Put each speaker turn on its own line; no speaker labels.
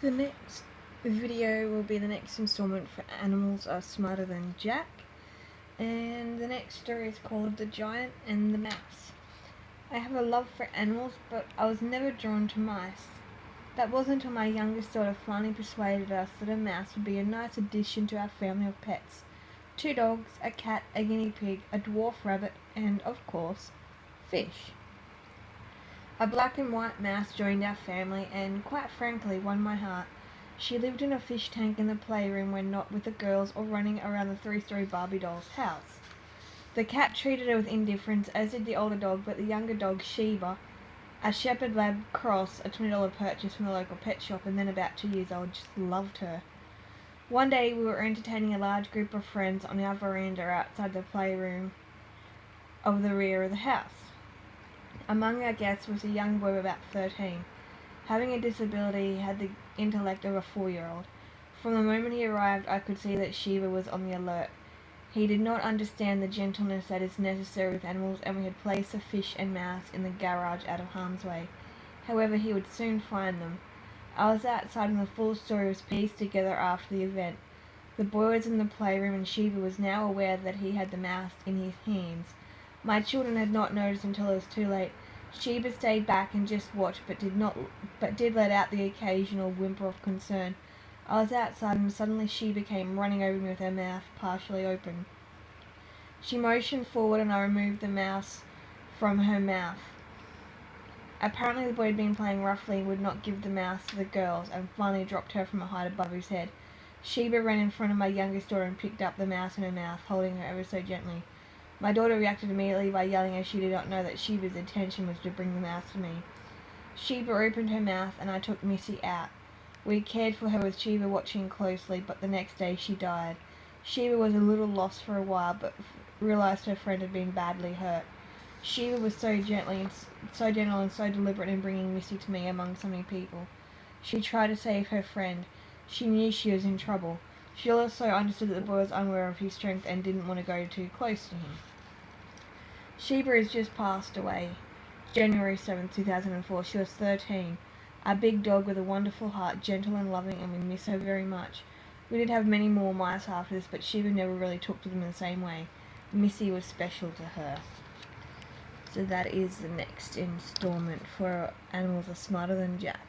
The next video will be the next installment for Animals Are Smarter Than Jack, and the next story is called The Giant and the Mouse. I have a love for animals, but I was never drawn to mice. That wasn't until my youngest daughter finally persuaded us that a mouse would be a nice addition to our family of pets. 2 dogs, a cat, a guinea pig, a dwarf rabbit, and, of course, fish. A black and white mouse joined our family and, quite frankly, won my heart. She lived in a fish tank in the playroom when not with the girls or running around the 3-story Barbie doll's house. The cat treated her with indifference, as did the older dog, but the younger dog, Sheba, a Shepherd Lab cross, a $20 purchase from the local pet shop and then about 2 years old, just loved her. One day we were entertaining a large group of friends on our veranda outside the playroom of the rear of the house. Among our guests was a young boy of about 13. Having a disability, he had the intellect of a 4-year-old. From the moment he arrived, I could see that Sheba was on the alert. He did not understand the gentleness that is necessary with animals, and we had placed the fish and mouse in the garage out of harm's way. However, he would soon find them. I was outside and the full story was pieced together after the event. The boy was in the playroom and Sheba was now aware that he had the mouse in his hands. My children had not noticed until it was too late. Sheba stayed back and just watched, but did let out the occasional whimper of concern. I was outside and suddenly Sheba came running over me with her mouth partially open. She motioned forward and I removed the mouse from her mouth. Apparently the boy had been playing roughly and would not give the mouse to the girls, and finally dropped her from a height above his head. Sheba ran in front of my youngest daughter and picked up the mouse in her mouth, holding her ever so gently. My daughter reacted immediately by yelling, as she did not know that Sheba's intention was to bring the mouse to me. Sheba opened her mouth and I took Missy out. We cared for her with Sheba watching closely, but the next day she died. Sheba was a little lost for a while, but realized her friend had been badly hurt. Sheba was so gentle and so deliberate in bringing Missy to me among so many people. She tried to save her friend. She knew she was in trouble. She also understood that the boy was unaware of his strength and didn't want to go too close to him. Sheba has just passed away, January 7th, 2004. She was 13. A big dog with a wonderful heart, gentle and loving, and we miss her very much. We did have many more mice after this, but Sheba never really took to them in the same way. Missy was special to her. So that is the next installment for Animals Are Smarter Than Jack.